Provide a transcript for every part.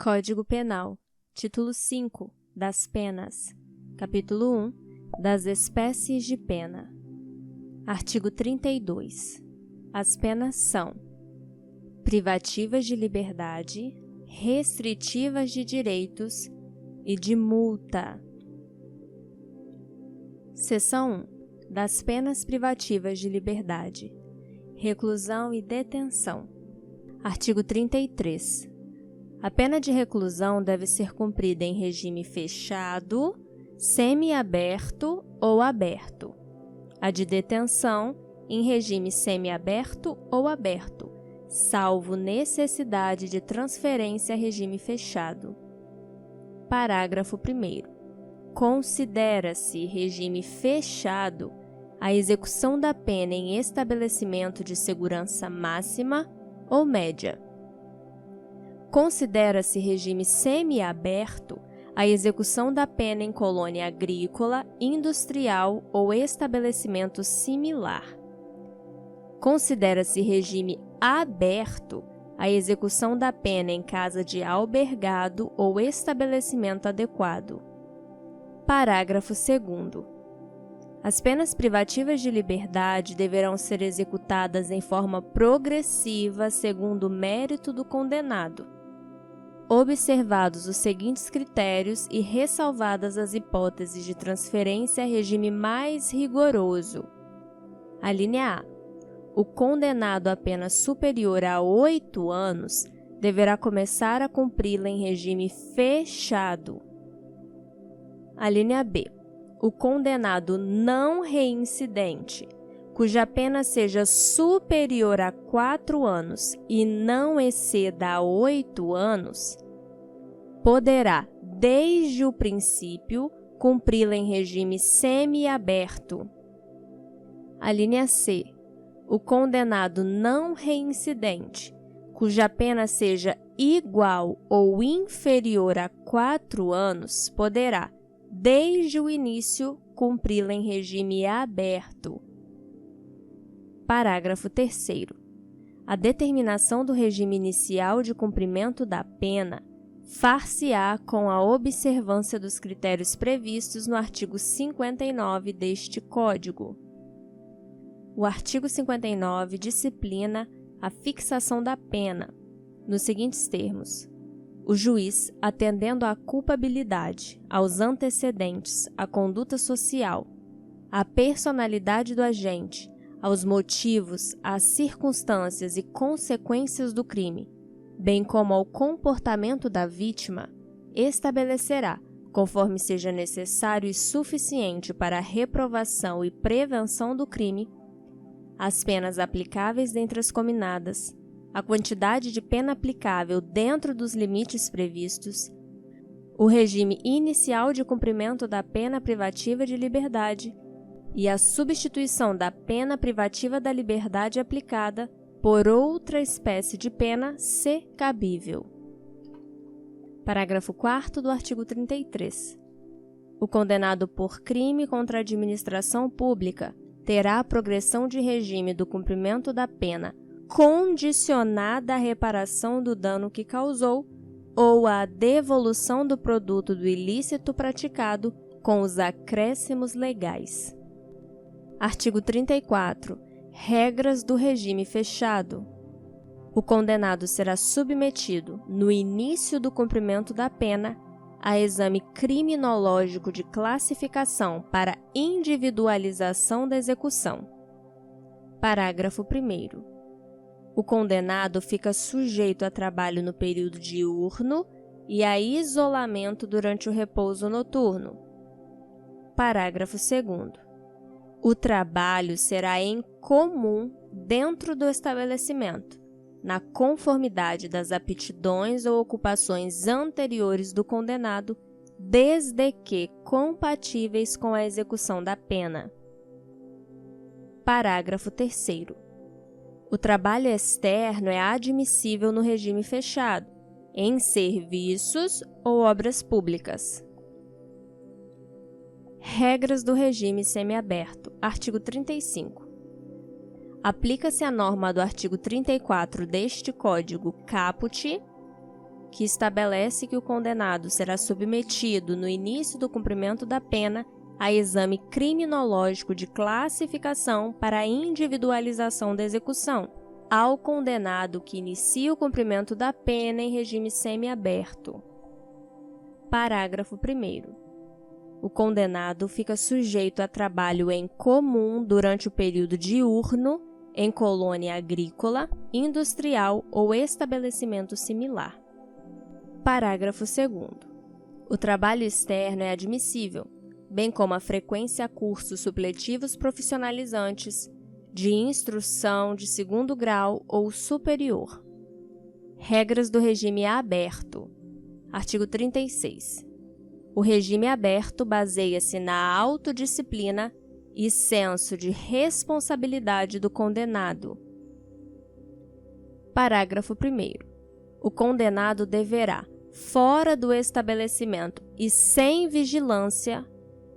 Código Penal, Título 5, das penas. Capítulo 1, das espécies de pena. Artigo 32. As penas são privativas de liberdade, restritivas de direitos e de multa. Seção 1. Das penas privativas de liberdade. Reclusão e detenção. Artigo 33. A pena de reclusão deve ser cumprida em regime fechado, semiaberto ou aberto. A de detenção, em regime semiaberto ou aberto, salvo necessidade de transferência a regime fechado. Parágrafo 1º. Considera-se regime fechado a execução da pena em estabelecimento de segurança máxima ou média. Considera-se regime semiaberto a execução da pena em colônia agrícola, industrial ou estabelecimento similar. Considera-se regime aberto a execução da pena em casa de albergado ou estabelecimento adequado. Parágrafo 2º. As penas privativas de liberdade deverão ser executadas em forma progressiva segundo o mérito do condenado, observados os seguintes critérios e ressalvadas as hipóteses de transferência a regime mais rigoroso. Alínea A. O condenado a pena superior a 8 anos deverá começar a cumpri-la em regime fechado. Alínea B. O condenado não reincidente, cuja pena seja superior a 4 anos e não exceda 8 anos, poderá, desde o princípio, cumpri-la em regime semiaberto. Alínea C. O condenado não reincidente, cuja pena seja igual ou inferior a 4 anos, poderá, desde o início, cumpri-la em regime aberto. Parágrafo 3º. A determinação do regime inicial de cumprimento da pena far-se-á com a observância dos critérios previstos no artigo 59 deste Código. O artigo 59 disciplina a fixação da pena, nos seguintes termos: o juiz, atendendo à culpabilidade, aos antecedentes, à conduta social, à personalidade do agente, aos motivos, às circunstâncias e consequências do crime, bem como ao comportamento da vítima, estabelecerá, conforme seja necessário e suficiente para a reprovação e prevenção do crime, as penas aplicáveis dentre as cominadas, a quantidade de pena aplicável dentro dos limites previstos, o regime inicial de cumprimento da pena privativa de liberdade e a substituição da pena privativa da liberdade aplicada por outra espécie de pena, se cabível. Parágrafo 4º do artigo 33. O condenado por crime contra a administração pública terá a progressão de regime do cumprimento da pena condicionada à reparação do dano que causou ou à devolução do produto do ilícito praticado com os acréscimos legais. Artigo 34. Regras do regime fechado. O condenado será submetido, no início do cumprimento da pena, a exame criminológico de classificação para individualização da execução. Parágrafo 1º. O condenado fica sujeito a trabalho no período diurno e a isolamento durante o repouso noturno. Parágrafo 2º. O trabalho será em comum dentro do estabelecimento, na conformidade das aptidões ou ocupações anteriores do condenado, desde que compatíveis com a execução da pena. Parágrafo 3º. O trabalho externo é admissível no regime fechado, em serviços ou obras públicas. Regras do regime semiaberto. Artigo 35. Aplica-se a norma do artigo 34 deste Código caput que estabelece que o condenado será submetido, no início do cumprimento da pena, a exame criminológico de classificação para a individualização da execução, ao condenado que inicia o cumprimento da pena em regime semiaberto. Parágrafo 1º. O condenado fica sujeito a trabalho em comum durante o período diurno em colônia agrícola, industrial ou estabelecimento similar. Parágrafo 2º. O trabalho externo é admissível, bem como a frequência a cursos supletivos profissionalizantes, de instrução de segundo grau ou superior. Regras do regime aberto. Artigo 36. O regime aberto baseia-se na autodisciplina e senso de responsabilidade do condenado. Parágrafo 1º. O condenado deverá, fora do estabelecimento e sem vigilância,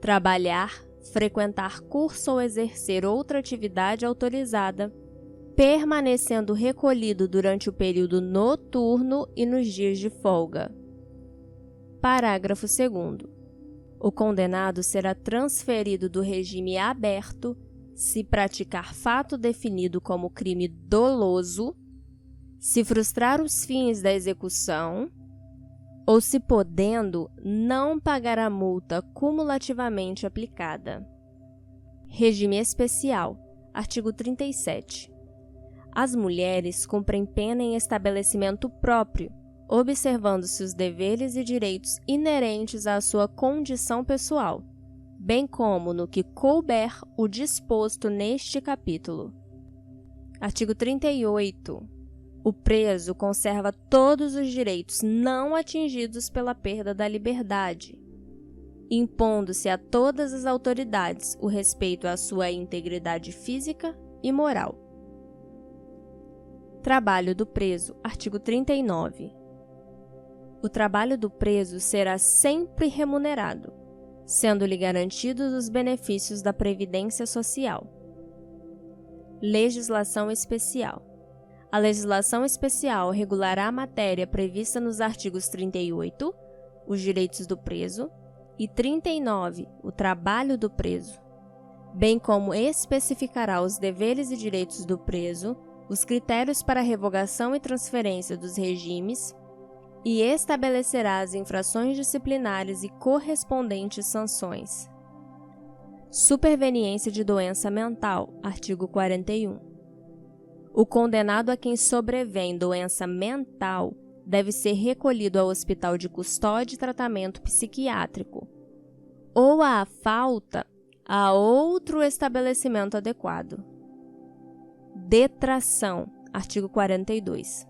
trabalhar, frequentar curso ou exercer outra atividade autorizada, permanecendo recolhido durante o período noturno e nos dias de folga. Parágrafo 2º. O condenado será transferido do regime aberto se praticar fato definido como crime doloso, se frustrar os fins da execução ou, se podendo, não pagar a multa cumulativamente aplicada. Regime especial. Artigo 37. As mulheres cumprem pena em estabelecimento próprio, observando-se os deveres e direitos inerentes à sua condição pessoal, bem como no que couber o disposto neste capítulo. Artigo 38. O preso conserva todos os direitos não atingidos pela perda da liberdade, impondo-se a todas as autoridades o respeito à sua integridade física e moral. Trabalho do preso. Artigo 39. O trabalho do preso será sempre remunerado, sendo-lhe garantidos os benefícios da Previdência Social. Legislação especial. A legislação especial regulará a matéria prevista nos artigos 38, os direitos do preso, e 39, o trabalho do preso, bem como especificará os deveres e direitos do preso, os critérios para revogação e transferência dos regimes e estabelecerá as infrações disciplinares e correspondentes sanções. Superveniência de doença mental. Artigo 41. O condenado a quem sobrevém doença mental deve ser recolhido ao hospital de custódia e tratamento psiquiátrico, ou, à falta, a outro estabelecimento adequado. Detração. Artigo 42.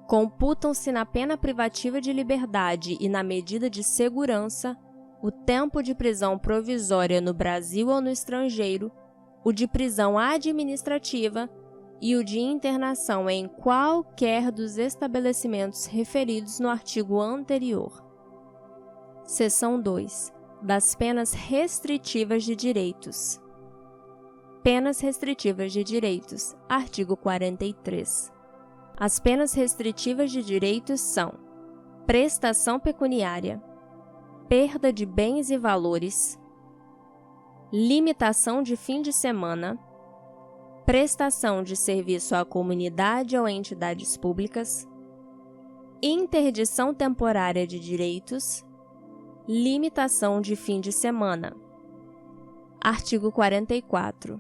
Computam-se na pena privativa de liberdade e na medida de segurança o tempo de prisão provisória no Brasil ou no estrangeiro, o de prisão administrativa e o de internação em qualquer dos estabelecimentos referidos no artigo anterior. Seção 2. Das penas restritivas de direitos. Penas restritivas de direitos. Artigo 43. As penas restritivas de direitos são: prestação pecuniária, perda de bens e valores, limitação de fim de semana, prestação de serviço à comunidade ou entidades públicas, interdição temporária de direitos, limitação de fim de semana. Artigo 44.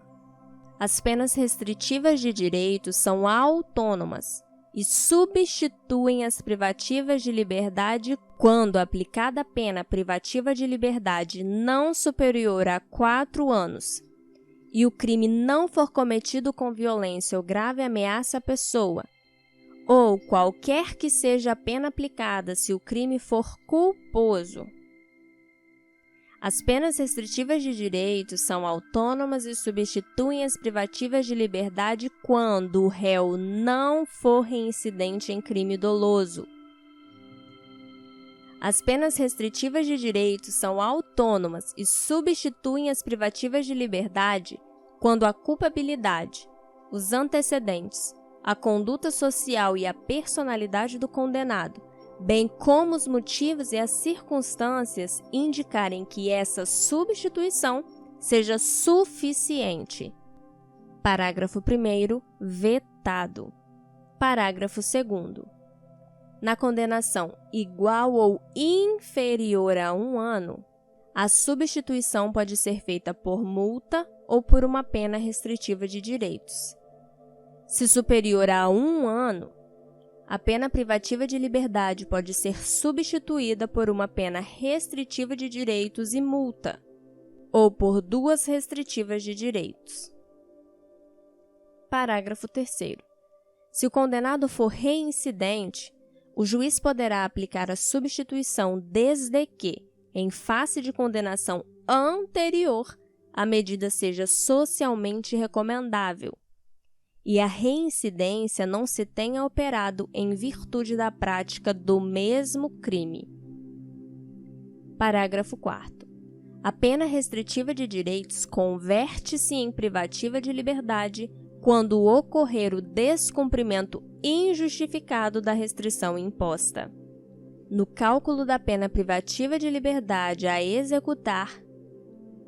As penas restritivas de direitos são autônomas e substituem as privativas de liberdade quando aplicada a pena privativa de liberdade não superior a 4 anos e o crime não for cometido com violência ou grave ameaça à pessoa, ou qualquer que seja a pena aplicada se o crime for culposo. As penas restritivas de direitos são autônomas e substituem as privativas de liberdade quando o réu não for reincidente em crime doloso. As penas restritivas de direitos são autônomas e substituem as privativas de liberdade quando a culpabilidade, os antecedentes, a conduta social e a personalidade do condenado bem como os motivos e as circunstâncias indicarem que essa substituição seja suficiente. Parágrafo 1º, vetado. Parágrafo 2º. Na condenação igual ou inferior a 1 ano, a substituição pode ser feita por multa ou por uma pena restritiva de direitos. Se superior a 1 ano, a pena privativa de liberdade pode ser substituída por uma pena restritiva de direitos e multa, ou por 2 restritivas de direitos. Parágrafo 3º. Se o condenado for reincidente, o juiz poderá aplicar a substituição desde que, em face de condenação anterior, a medida seja socialmente recomendável e a reincidência não se tenha operado em virtude da prática do mesmo crime. Parágrafo 4º. A pena restritiva de direitos converte-se em privativa de liberdade quando ocorrer o descumprimento injustificado da restrição imposta. No cálculo da pena privativa de liberdade a executar,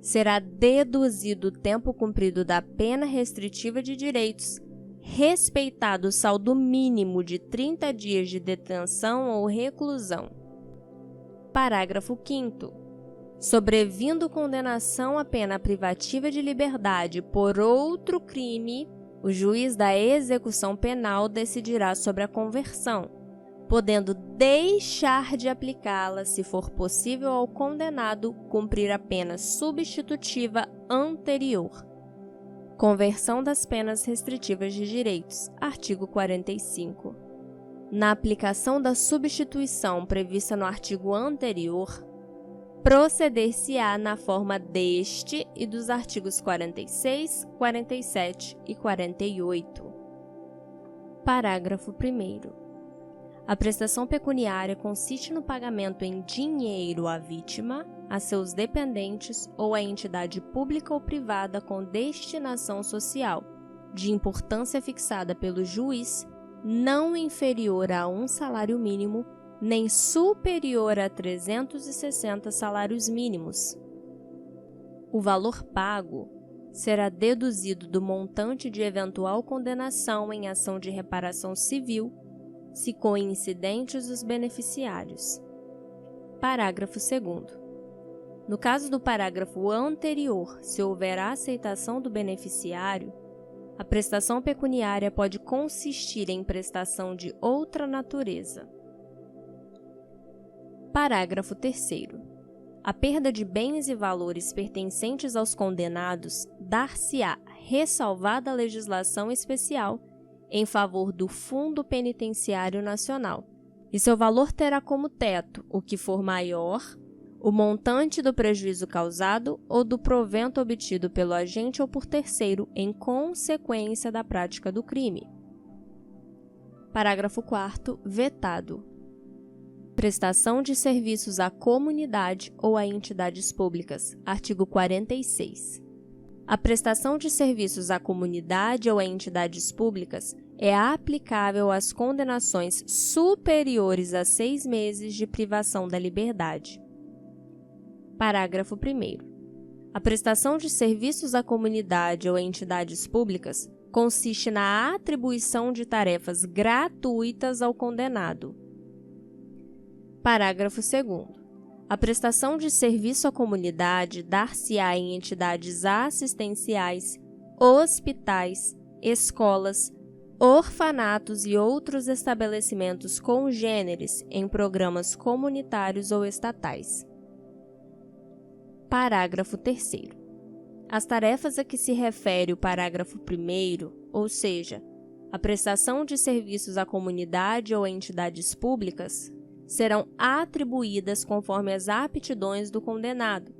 será deduzido o tempo cumprido da pena restritiva de direitos, respeitado o saldo mínimo de 30 dias de detenção ou reclusão. Parágrafo 5º. Sobrevindo condenação à pena privativa de liberdade por outro crime, o juiz da execução penal decidirá sobre a conversão, podendo deixar de aplicá-la se for possível ao condenado cumprir a pena substitutiva anterior. Conversão das penas restritivas de direitos. Artigo 45. Na aplicação da substituição prevista no artigo anterior, proceder-se-á na forma deste e dos artigos 46, 47 e 48. Parágrafo 1º. A prestação pecuniária consiste no pagamento em dinheiro à vítima, a seus dependentes ou à entidade pública ou privada com destinação social, de importância fixada pelo juiz, não inferior a 1 salário mínimo, nem superior a 360 salários mínimos. O valor pago será deduzido do montante de eventual condenação em ação de reparação civil, se coincidentes os beneficiários. Parágrafo 2º. No caso do parágrafo anterior, se houver a aceitação do beneficiário, a prestação pecuniária pode consistir em prestação de outra natureza. Parágrafo 3º. A perda de bens e valores pertencentes aos condenados dar-se-á ressalvada a legislação especial em favor do Fundo Penitenciário Nacional, e seu valor terá como teto o que for maior, o montante do prejuízo causado ou do provento obtido pelo agente ou por terceiro em consequência da prática do crime. Parágrafo 4º. Vetado. Prestação de serviços à comunidade ou a entidades públicas. Artigo 46. A prestação de serviços à comunidade ou a entidades públicas é aplicável às condenações superiores a 6 meses de privação da liberdade. Parágrafo 1º. A prestação de serviços à comunidade ou a entidades públicas consiste na atribuição de tarefas gratuitas ao condenado. Parágrafo 2º. A prestação de serviço à comunidade dar-se-á em entidades assistenciais, hospitais, escolas, orfanatos e outros estabelecimentos congêneres em programas comunitários ou estatais. Parágrafo 3º. As tarefas a que se refere o parágrafo 1º, ou seja, a prestação de serviços à comunidade ou a entidades públicas, serão atribuídas conforme as aptidões do condenado,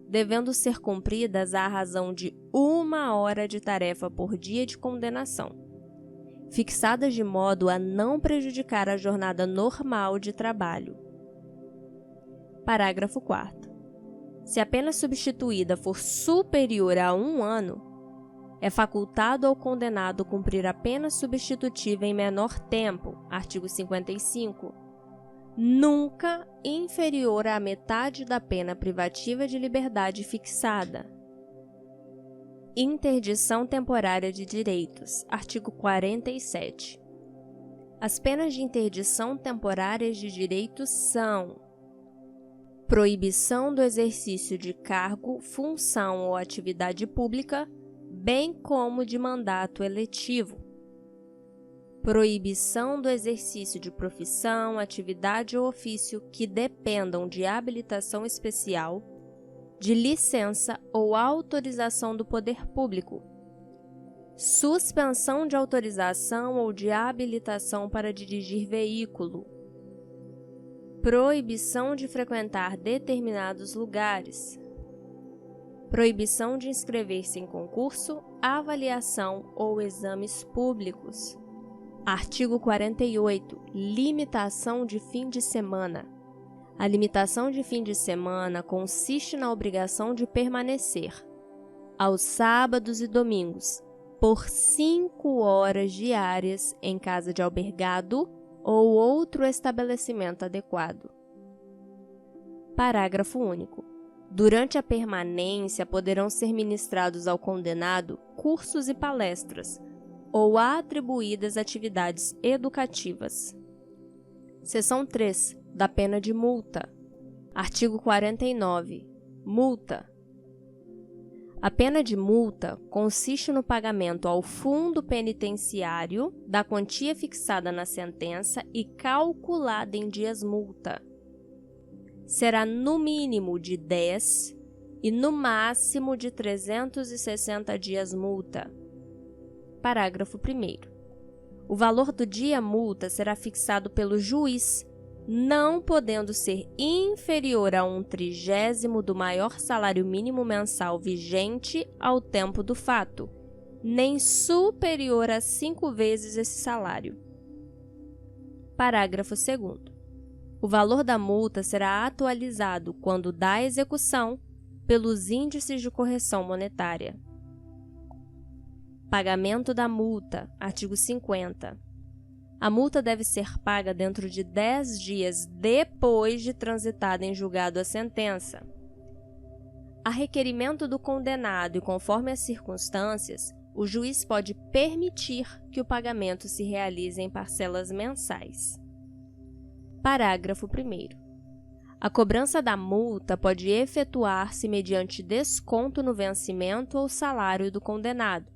devendo ser cumpridas à razão de 1 hora de tarefa por dia de condenação, fixadas de modo a não prejudicar a jornada normal de trabalho. Parágrafo 4º. Se a pena substituída for superior a 1 ano, é facultado ao condenado cumprir a pena substitutiva em menor tempo, artigo 55, nunca inferior à metade da pena privativa de liberdade fixada. Interdição temporária de direitos, artigo 47. As penas de interdição temporárias de direitos são: proibição do exercício de cargo, função ou atividade pública, bem como de mandato eletivo. Proibição do exercício de profissão, atividade ou ofício que dependam de habilitação especial, de licença ou autorização do poder público. Suspensão de autorização ou de habilitação para dirigir veículo. Proibição de frequentar determinados lugares. Proibição de inscrever-se em concurso, avaliação ou exames públicos. Artigo 48. Limitação de fim de semana. A limitação de fim de semana consiste na obrigação de permanecer, aos sábados e domingos, por 5 horas diárias em casa de albergado ou outro estabelecimento adequado. Parágrafo único. Durante a permanência, poderão ser ministrados ao condenado cursos e palestras, ou atribuídas atividades educativas. Seção 3. Da pena de multa. Artigo 49. Multa. A pena de multa consiste no pagamento ao fundo penitenciário da quantia fixada na sentença e calculada em dias multa. Será no mínimo de 10 e no máximo de 360 dias multa. Parágrafo 1º. O valor do dia multa será fixado pelo juiz, não podendo ser inferior a 1/30 do maior salário mínimo mensal vigente ao tempo do fato, nem superior a 5 vezes esse salário. Parágrafo 2º. O valor da multa será atualizado, quando da execução, pelos índices de correção monetária. Pagamento da multa, artigo 50. A multa deve ser paga dentro de 10 dias depois de transitada em julgado a sentença. A requerimento do condenado e conforme as circunstâncias, o juiz pode permitir que o pagamento se realize em parcelas mensais. Parágrafo 1º. A cobrança da multa pode efetuar-se mediante desconto no vencimento ou salário do condenado,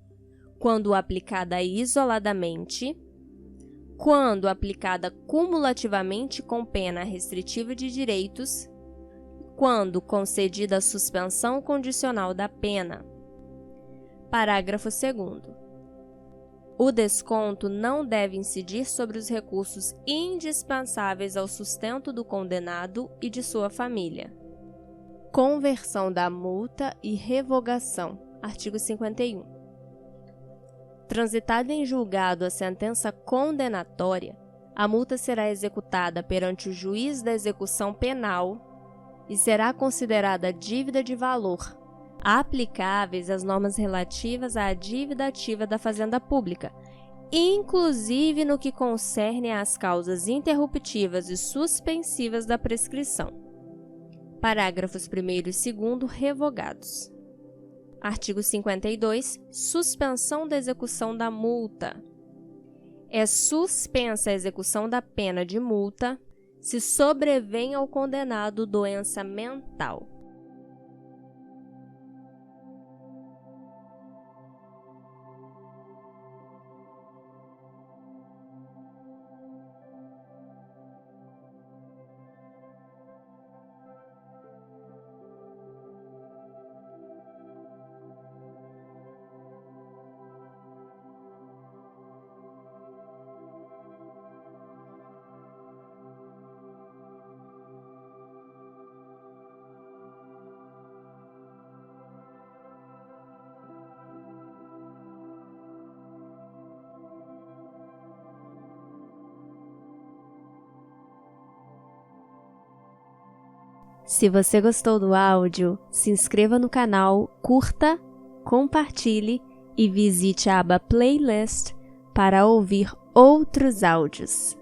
quando aplicada isoladamente, quando aplicada cumulativamente com pena restritiva de direitos, quando concedida a suspensão condicional da pena. Parágrafo 2º. O desconto não deve incidir sobre os recursos indispensáveis ao sustento do condenado e de sua família. Conversão da multa e revogação. Artigo 51. Transitada em julgado a sentença condenatória, a multa será executada perante o juiz da execução penal e será considerada dívida de valor, aplicáveis às normas relativas à dívida ativa da Fazenda Pública, inclusive no que concerne às causas interruptivas e suspensivas da prescrição. Parágrafos 1º e 2º revogados. Artigo 52. Suspensão da execução da multa. É suspensa a execução da pena de multa se sobrevém ao condenado doença mental. Se você gostou do áudio, se inscreva no canal, curta, compartilhe e visite a aba Playlist para ouvir outros áudios.